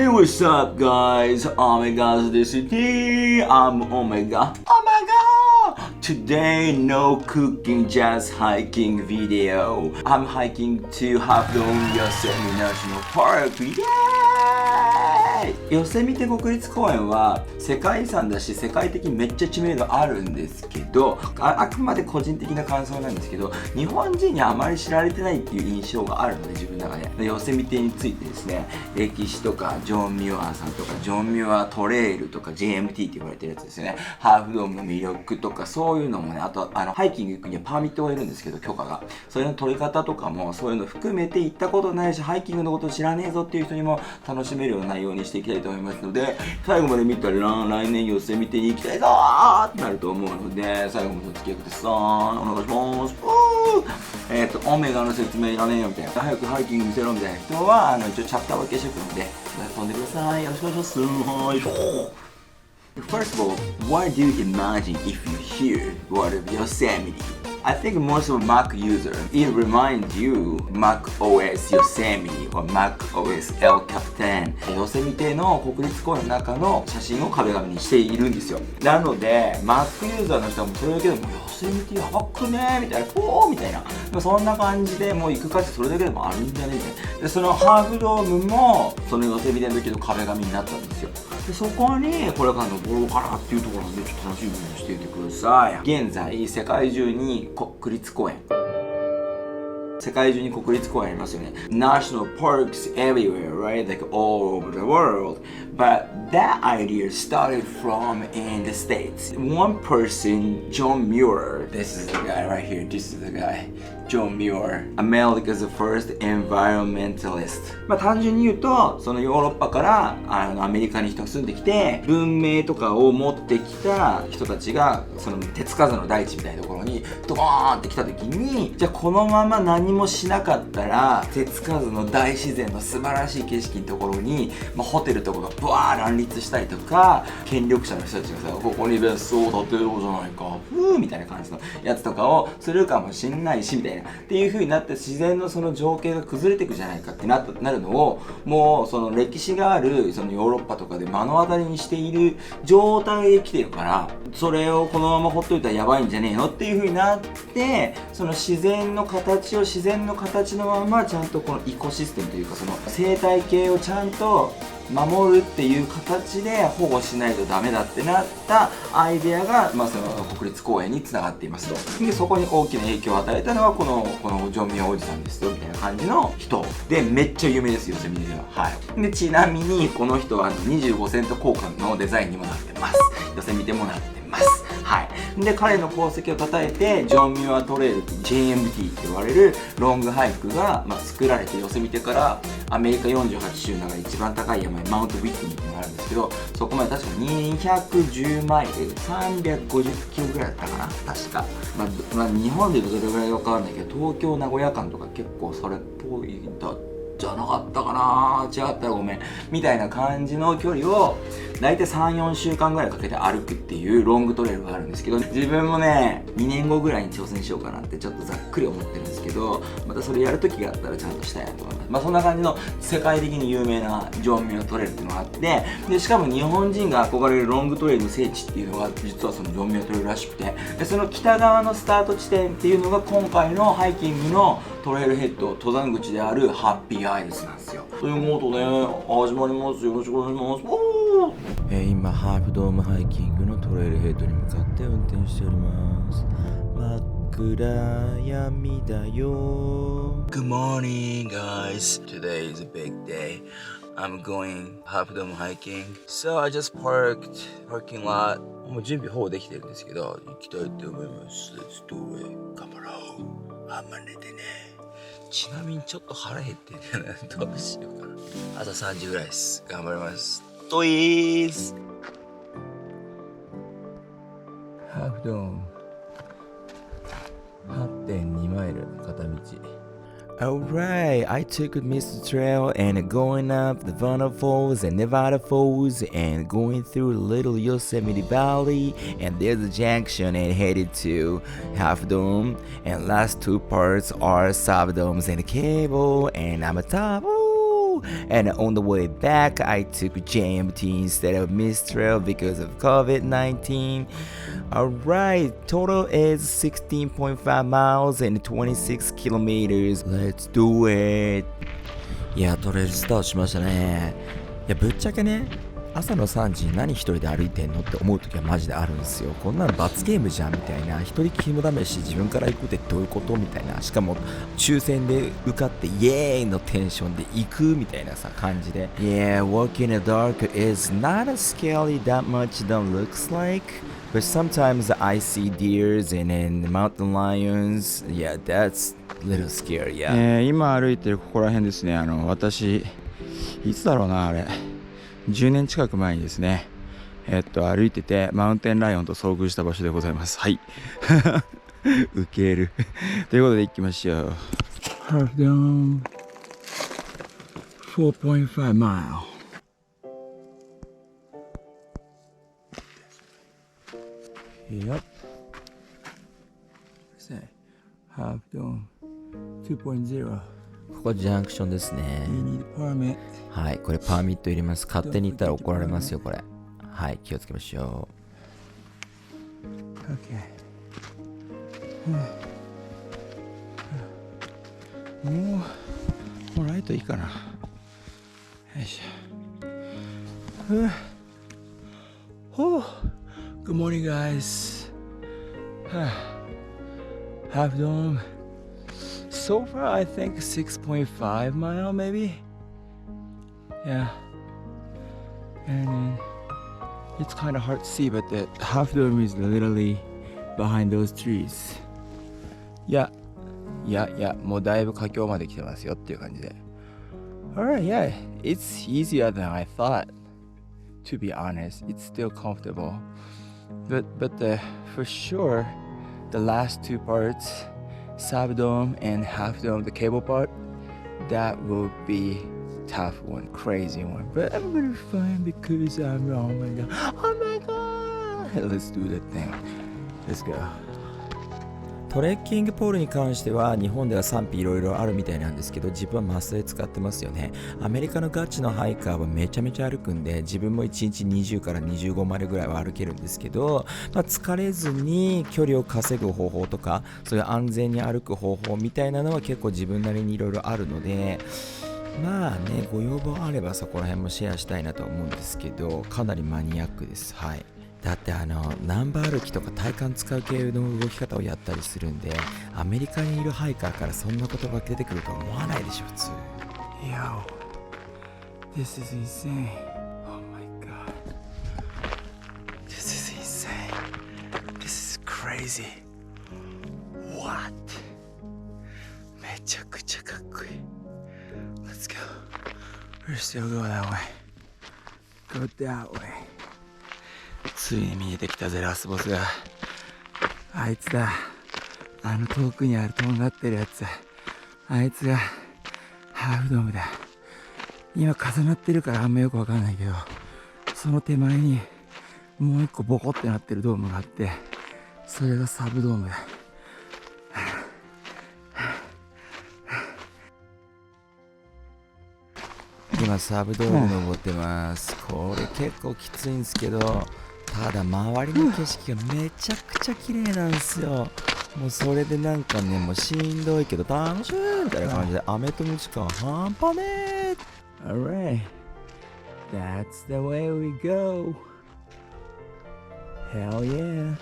Hey, what's up, guys? Omega's the city. I'm Omega. Today, no cooking, just hiking video. I'm hiking to Half Dome Yosemite National Park. Yay! ヨセミテ国立公園は世界遺産だし世界的にめっちゃ知名度あるんですけど、あくまで個人的な感想なんですけど、日本人にあまり知られてないっていう印象があるので、自分の中でヨセミテについてですね、歴史とかジョン・ミュアさんとかジョン・ミュアトレイルとか JMT って言われてるやつですよね。ハーフドームの魅力とかそういうのもね、あとハイキング行くにはパーミットがいるんですけど、許可がそれの取り方とかもそういうの含めて行ったことないしハイキングのこと知らねえぞっていう人にも楽しめるような内容にしていきたいと思いますので、最後まで見たら来年ヨセミテに行きたいぞーってなると思うので、最後までお付き合いください。お願いします。オメガの説明いらねえよみたいな、早くハイキング見せろみたいな人は一応チャプター分けしておくので飛んでください。よろしくお願いします。はい。First of all, what do you imagine if you hear the word of Yosemite? I think most of Mac users, it reminds you Mac OS Yosemite or Mac OS El Capitan. ヨセミテの国立公園の中の写真を壁紙にしているんですよ。なので Mac ユーザーの人はもうそれだけでもヨセミテやばくねみたいな、おーみたいな、そんな感じでもう行く価値それだけでもあるんじゃねみたいな。でそのハーフドームもそのヨセミテの時の壁紙になったんですよ。でそこにこれから登ろうかなっていうところなんで、ちょっと楽しみにしていてください。現在世界中に国立公園、世界中に国立公園ありますよね。National parks everywhere, right? Like all over the world. But that idea started from in the States. One person, John Muir, this is the guy right here, this is the guy, John Muir, America's first environmentalist. 単純に言うと、そのヨーロッパからアメリカに人が住んできて、文明とかを持ってきた人たちが、その手つかずの大地みたいなところにドーンって来た時に、じゃあこのまま何もしなかったら、手つかずの大自然の素晴らしい景色のところに、ホテルとかがブワー乱立したりとか、権力者の人たちがさ、ここに別荘を建てようじゃないか、みたいな感じのやつとかをするかもしんないしみたいなっていう風になって、自然のその情景が崩れていくじゃないかってなるのを、もうその歴史があるそのヨーロッパとかで目の当たりにしている状態で来てるから、それをこのままほっといたらやばいんじゃねえのっていう風になって、その自然の形を自然の形のままちゃんとこのイコシステムというか、その生態系をちゃんと守るっていう形で保護しないとダメだってなったアイデアが、その国立公園につながっていますと。でそこに大きな影響を与えたのはこのジョン・ミアおじさんですよみたいな感じの人で、めっちゃ有名ですよ、ヨセミテでは。はい。でちなみにこの人は25セント交換のデザインにもなってます。ヨセミテもなってます。はい。で彼の功績を称えてジョン・ミュアトレイル JMT って言われるロングハイクが、作られて、ヨセミテからアメリカ48州の中で一番高い山マウント・ウィットニーっていうのがあるんですけど、そこまで確か210マイル350キロぐらいだったかな、確か。日本でいうとどれぐらいかわかんないけど、東京名古屋間とか結構それっぽいんだじゃなかったかな、違ったらごめんみたいな感じの距離をだいたい 3,4 週間ぐらいかけて歩くっていうロングトレイルがあるんですけど、自分もね2年後ぐらいに挑戦しようかなってちょっとざっくり思ってるんですけど、またそれやる時があったらちゃんとしたいなと思います。そんな感じの世界的に有名なジョン・ミュアトレイルっていうのがあって、でしかも日本人が憧れるロングトレイルの聖地っていうのが実はそのジョン・ミュアトレイルらしくて、でその北側のスタート地点っていうのが今回のハイキングのトレイルヘッド登山口であるハッピーアイルズなんですよ。ということで始まります。よろしくお願いします。今ハーフドームハイキングのトレイルヘッドに向かって運転しております。真っ暗闇だよ。Good morning guys. Today is a big day. I'm going half dome hiking. So I just parking lot. もう準備ほぼできてるんですけど、行きたいと思います。Let's do it. 頑張ろう。あんま寝てね。ちなみにちょっと腹減ってんだよね。どうしようかな。朝3時ぐらいです。頑張ります。トイースハーフドーム 8.2 マイル片道。Alright, I took a mist trail and going up the Vanna Falls and Nevada Falls and going through little Yosemite Valley, and there's a junction and headed to Half Dome, and last two parts are Sub Domes and Cable, and I'm a top. and on the way back, I took JMT instead of Mistral because of COVID-19. Alright, total is 16.5 miles and 26 kilometers. Let's do it. いや、トレイルスタートしましたね。いや、ぶっちゃけね、朝の3時に何一人で歩いてんのって思う時はマジであるんですよ。こんなの罰ゲームじゃんみたいな。一人肝試し自分から行くってどういうことみたいな。しかも抽選で受かってイエーイのテンションで行くみたいなさ感じで。Yeah, walking in the dark is not as scary that much than looks like.But sometimes I see deers and then mountain lions. Yeah, that's a little scary, yeah. 今歩いてるここら辺ですね。私、いつだろうな、あれ。10年近く前にですね、歩いてて、マウンテンライオンと遭遇した場所でございます。はい。ウケる。ということで行きましょう。Half down 4.5 mile.Yep. What's that? Half dome 2.0. ここジャンクションですね。You need a permit. はい、これパーミットいります。勝手に行ったら怒られますよ、これ。はい、気をつけましょう。Okay. もうライトいいかな。よいしょ。Good morning, guys. Half dome. So far, I think 6.5 mile, maybe. Yeah. And then it's kind of hard to see, but the half dome is literally behind those trees. Yeah. もうだいぶ佳境まで来てますよっていう感じで。Alright, yeah. It's easier than I thought. To be honest, it's still comfortable.But for sure, the last two parts, subdome and half dome, the cable part, that will be tough one, crazy one. But I'm gonna be fine because I'm oh my god, let's do that thing. Let's go. トレッキングポールに関しては日本では賛否いろいろあるみたいなんですけど、自分はマストで使ってますよね。アメリカのガチのハイカーはめちゃめちゃ歩くんで、自分も1日20から25マイルぐらいは歩けるんですけど、疲れずに距離を稼ぐ方法とか、そういう安全に歩く方法みたいなのは結構自分なりにいろいろあるので、まあね、ご要望あればそこら辺もシェアしたいなと思うんですけど、かなりマニアックです。はい。だってナンバー歩きとか体幹使う系の動き方をやったりするんで、アメリカにいるハイカーからそんな言葉が出てくるとは思わないでしょ普通。 Yo, this is insane. Oh my god, this is insane. This is crazy. What? めちゃくちゃかっこいい。 Let's go. We're still go that way. Go that way. ついに見えてきたぜ、ラスボスが。あいつだ。遠くにあるとんがってるやつ。あいつがハーフドームだ。今重なってるからあんまよくわかんないけど、その手前にもう一個ボコってなってるドームがあって、それがサブドームだ。今サブドーム登ってます。これ結構きついんですけど、ただ周りの景色がめちゃくちゃ綺麗なんですよ。もうそれでなんかね、もうしんどいけど楽しいみたいな感じで、飴とムチ感半端ねー。 Alright, that's the way we go. Hell yeah.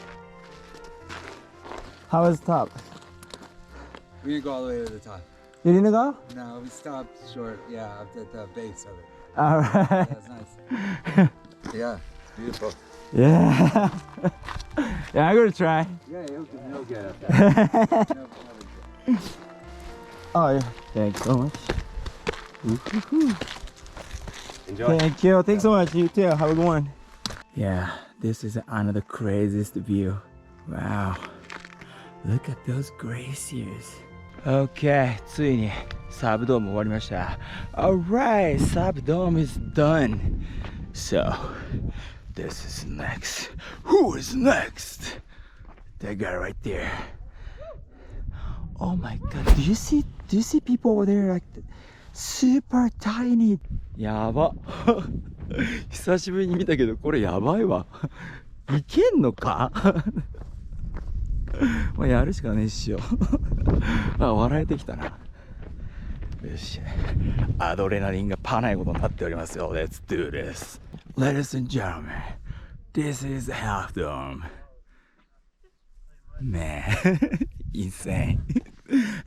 How was the top? We didn't go all the way to the top. You didn't go? No, we stopped short, yeah, at the base of it. Alright. Yeah, it's nice. Yeah, it's beautiful. Yeah. Yeah, I'm gonna try. Yeah, you'll get up there. Oh yeah, thanks so much. Enjoy. Thank you. Thanks so much. You too. Have a good one. Yeah, this is another craziest view. Wow. Look at those glaciers. Okay, ついにサブドーム終わりました。Alright, サブドーム is done. So, this is next. Who is next? That guy right there. Oh my god, do you see people over there like super tiny やば久しぶりに見たけどこれやばいわいけんのかまあやるしかねえっしよあ、笑えてきたな。よし、アドレナリンがパないことになっておりますよ。 Let's do this. Ladies and gentlemen, this is Half Dome. Man, insane.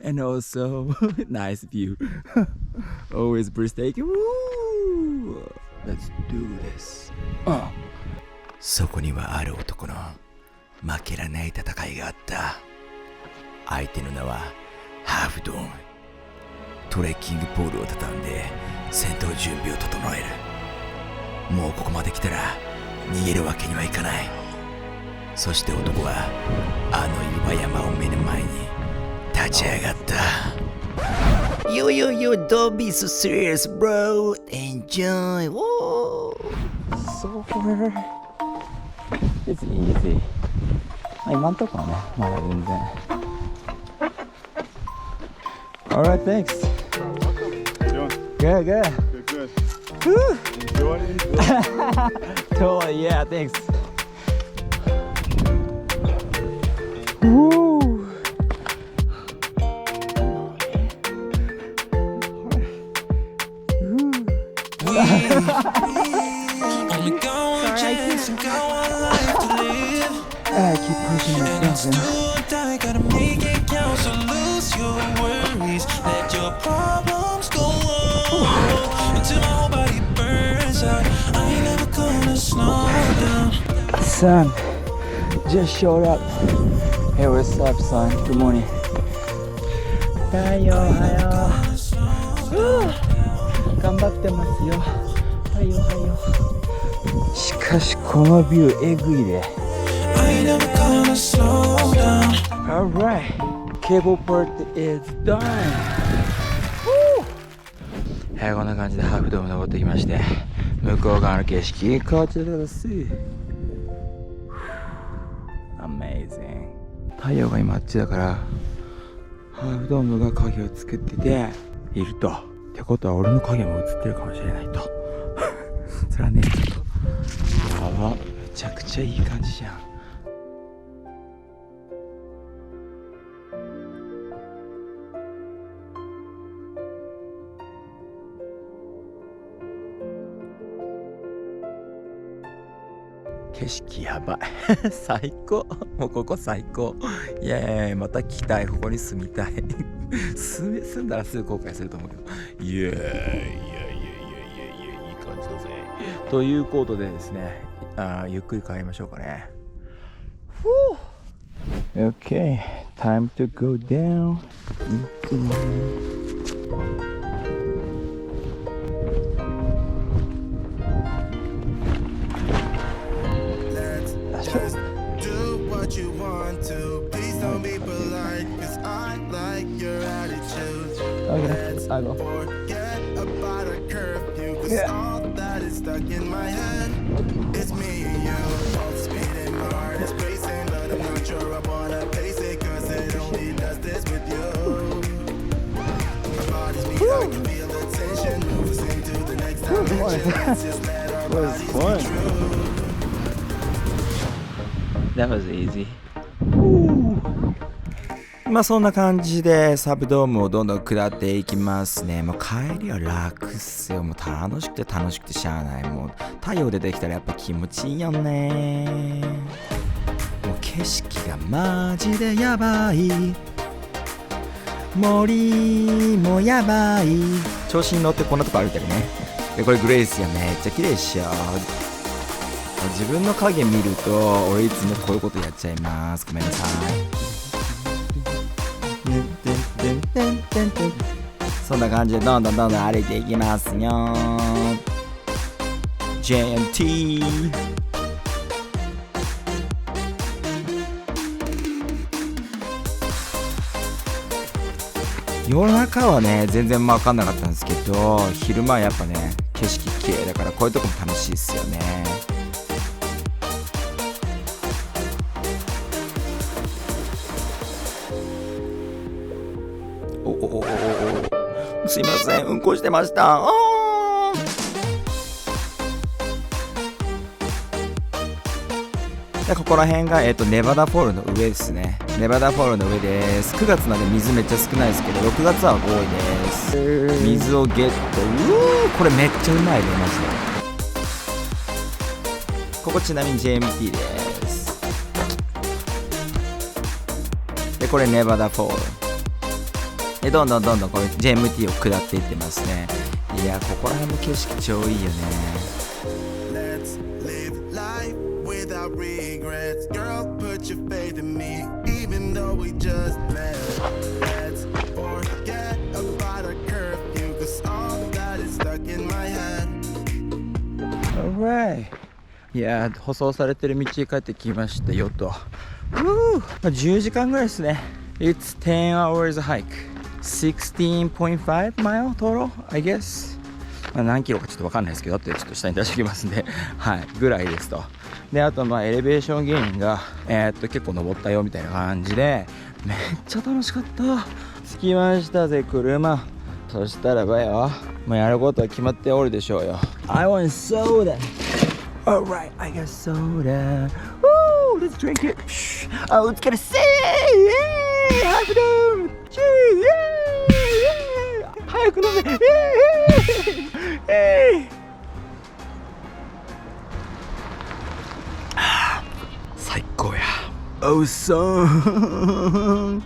And also, nice view. Always breathtaking. Woo! Let's do this. そこにはある男の負けらない戦いがあった。相手の名はハーフドーム。トレッキングポールを畳んで戦闘準備を整える。もうここまで来たら逃げるわけにはいかない。そして男はあの岩山を目の前に立ち上がった。Yo, yo, yo, don't be so serious, bro. Enjoy. Whoa. So far, it's easy. 今んとこはね、まだ全然。Alright, thanks. Good, good. Good. Woo. Enjoying it? Totally, yeah, thanks. Woo. Only got one chance and got one life to live. I keep pushing And it's myself. do or die, gotta make it count. So lose your worries, let your problems go on until my whole body burns out. I ain't never gonna slow down. Son, just showed up. Hey, what's up, son? Good morning. 太陽おはよう。頑張ってますよ。太陽おはよう。しかしこのビューえぐいで。I ain't never gonna slow down. Alright, cable part is done. はい、こんな感じでハーフドーム登ってきまして、向こう側の景色こちらです。Amazing。太陽が今あっちだから、ハーフドームが影を作ってていると。ってことは俺の影も映ってるかもしれないと。それはね、ちょっとやば、めちゃくちゃいい感じじゃん。景色やばい最高。もうここ最高。いやいや、また来たい。ここに住みたい住んだらすぐ後悔すると思うけど、いやいやいやいやいやいやいい感じだぜ。ということでですね、ゆっくり帰りましょうかね。Okay, time to go down. Just do what you want to. Please don't be polite, cause I like your attitude. Let's forget about a curfew, cause all that is stuck in my head. It's me and you, both speeding, my heart is racing, but I'm not sure I wanna pace it, cause it only does this with you. My body's beat, I can feel the tension, moves into the next dimension. Let's just let our bodies be true. That was easy. まあそんな感じでサブドームをどんどん下っていきますね。もう帰りは楽っすよ。もう楽しくてしゃあない。もう太陽出てきたらやっぱ気持ちいいよね。もう景色がマジでやばい。森もやばい。調子に乗ってこんなとこ歩いてるね。でこれグレイスやめっちゃ綺麗っしょ。自分の影見ると俺いつもこういうことやっちゃいます。ごめんなさい。そんな感じでどんどん歩いていきますよ。 JMT。 夜中はね全然分かんなかったんですけど、昼間はやっぱね景色綺麗だからこういうとこも楽しいっすよね。すいません、うんこしてました。でここら辺が、ネバダフォールの上ですね。ネバダフォールの上です。9月なんで水めっちゃ少ないですけど、6月は多いです。水をゲット。これめっちゃうまいね、マジで。ここちなみに JMT です。で、これネバダフォール。で、どんどんこれ JMT を下っていってますね。いや、ここら辺の景色超いいよね。Without regrets, girl, put your faith in me, even though we just met. Let's forget about our curfew, cause all that is stuck in my head. Alright. いやー、舗装されてる道に帰ってきましたよと。10時間ぐらいですね。It's 10 hours hike. 16.5 mile total, I guess. 何キロかちょっと分かんないですけど、後でちょっと下に出しておきますんで、はい、ぐらいですと。で、あとエレベーションゲインが、結構登ったよみたいな感じで、めっちゃ楽しかった。着きましたぜ、車。そしたらばよ、もうやることは決まっておるでしょうよ。I want soda. Alright, I got soda. Woo, let's drink it. Oh, let's get a sip. Yay! Half a dome. Cheers. Yay! 早く飲め。最高や。Awesome.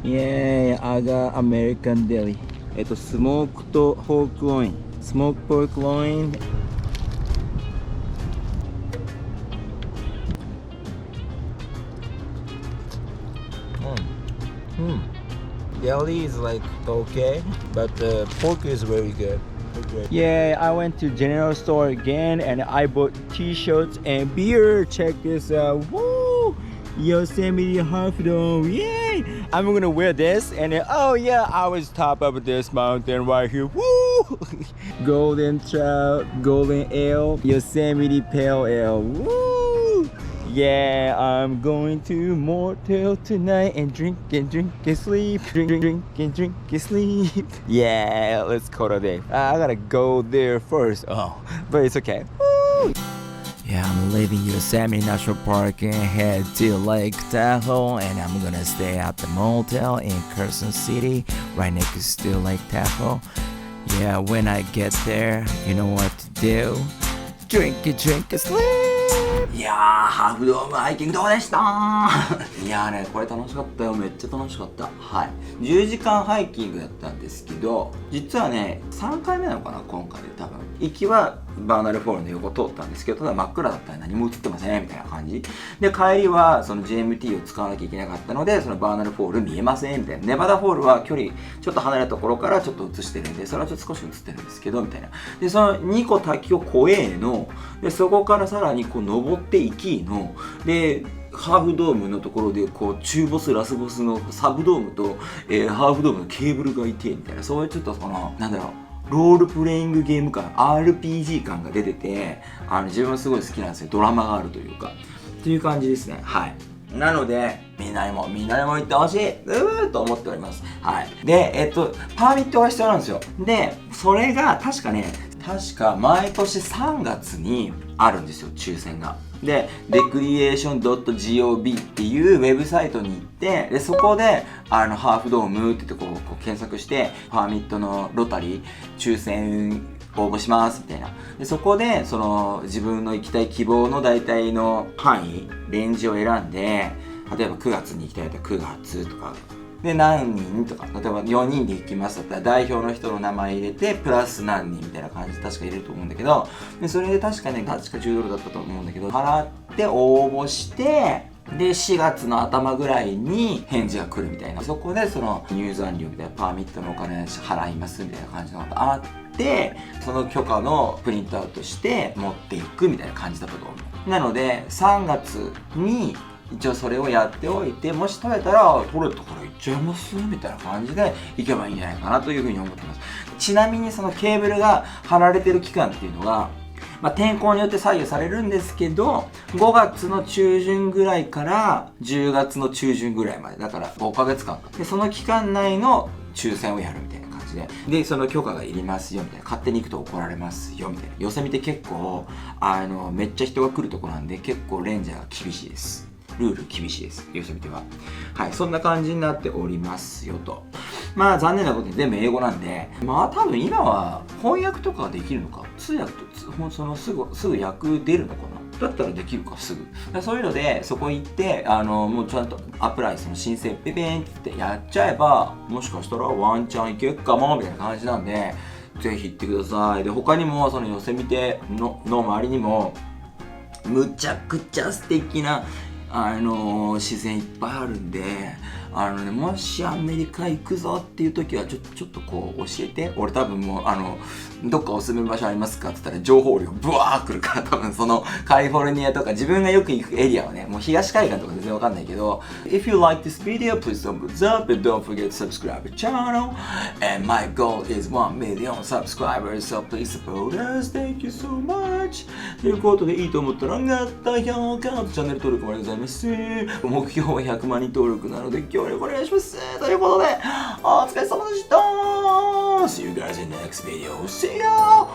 Yeah, I got American deli. スモークとポークロイン。スモークポークロイン。Deli is like okay, but the pork is very good. Okay. Yeah, I went to general store again and I bought t-shirts and beer. Check this out. Woo! Yosemite half dome. Yay! I'm gonna wear this and then, oh yeah, I was top of this mountain right here. Woo! Golden trout, golden ale, Yosemite pale ale. Woo! Yeah, I'm going to motel tonight and drink and sleep. Drink and sleep. Yeah, let's call it a day. I gotta go there first. Oh, but it's okay. Woo! Yeah, I'm leaving Yosemite National Park and head to Lake Tahoe, and I'm gonna stay at the motel in Carson City, right next to Lake Tahoe. Yeah, when I get there, you know what to do. Drink and sleep. いやー、ハーフドームハイキングどうでしたいやーね、これ楽しかったよ。めっちゃ楽しかった。はい。10時間ハイキングだったんですけど、実はね、3回目なのかな、今回で多分。行きはバーナルフォールの横通ったんですけど、ただ真っ暗だったら何も映ってませんみたいな感じで、帰りはその JMT を使わなきゃいけなかったので、そのバーナルフォール見えませんみたいな。ネバダフォールは距離ちょっと離れたところからちょっと映してるんで、それはちょっと少し映ってるんですけどみたいな。で、その2個滝を越えので、そこからさらにこう登っていきので、ハーフドームのところでこう中ボスラスボスのサブドームと、ハーフドームのケーブルがいてみたいな、そういうちょっとそのなんだろう、ロールプレイングゲーム感、 RPG 感が出てて、自分はすごい好きなんですよ。ドラマがあるというかっていう感じですね。はい。なのでみんなにも行ってほしいと思っております。はい。で、パーミットが必要なんですよ。で、それが確か毎年3月にあるんですよ、抽選が。で、recreation.gov っていうウェブサイトに行って、でそこでハーフドームって言ってこう検索して、パーミットのロタリー抽選応募しますみたいな。でそこでその自分の行きたい希望の大体の範囲、レンジを選んで、例えば9月に行きたいと9月とかで何人とか、例えば4人で行きますだったら代表の人の名前入れてプラス何人みたいな感じで確か入れると思うんだけど、でそれで確かね、確か10ドルだったと思うんだけど、払って応募して、で4月の頭ぐらいに返事が来るみたいな。そこでその入山料みたいな、パーミットのお金払いますみたいな感じのがあって、その許可のプリントアウトして持っていくみたいな感じだったと思う。なので3月に一応それをやっておいて、もし取れたら取れたから行っちゃいますみたいな感じで行けばいいんじゃないかなというふうに思ってます。ちなみにそのケーブルが貼られてる期間っていうのが天候によって左右されるんですけど、5月の中旬ぐらいから10月の中旬ぐらいまで、だから5ヶ月間か。で、その期間内の抽選をやるみたいな感じで。で、その許可がいりますよみたいな。勝手に行くと怒られますよみたいな。ヨセミテ結構、めっちゃ人が来るとこなんで、結構レンジャーが厳しいです。ルール厳しいです。ヨセミテは。はい、そんな感じになっておりますよと。残念なことに全部英語なんで、多分今は翻訳とかができるのか。通訳と、すぐ訳出るのかな。だったらできるか、すぐ。そういうので、そこ行って、もうちゃんとアプライ、その申請、ペペンってやっちゃえば、もしかしたらワンチャンいけっかも、みたいな感じなんで、ぜひ行ってください。で、他にも、そのヨセミテの周りにも、むちゃくちゃ素敵な、自然いっぱいあるんで、もしアメリカ行くぞっていう時はちょっとこう教えて。俺多分もうどっかおすすめ場所ありますかって言ったら情報量ブワー来るから、多分そのカリフォルニアとか自分がよく行くエリアはね、もう東海岸とか全然わかんないけど、 If you like this video, please thumbs up and don't forget to subscribe to channel, and my goal is 1 million subscribers, so please support us. Thank you so much. ということで、いいと思ったらグッド評価とチャンネル登録もありがとうございます。目標は100万人登録なので協力お願いします。ということで、お疲れ様でした。See you guys in the next video. See ya!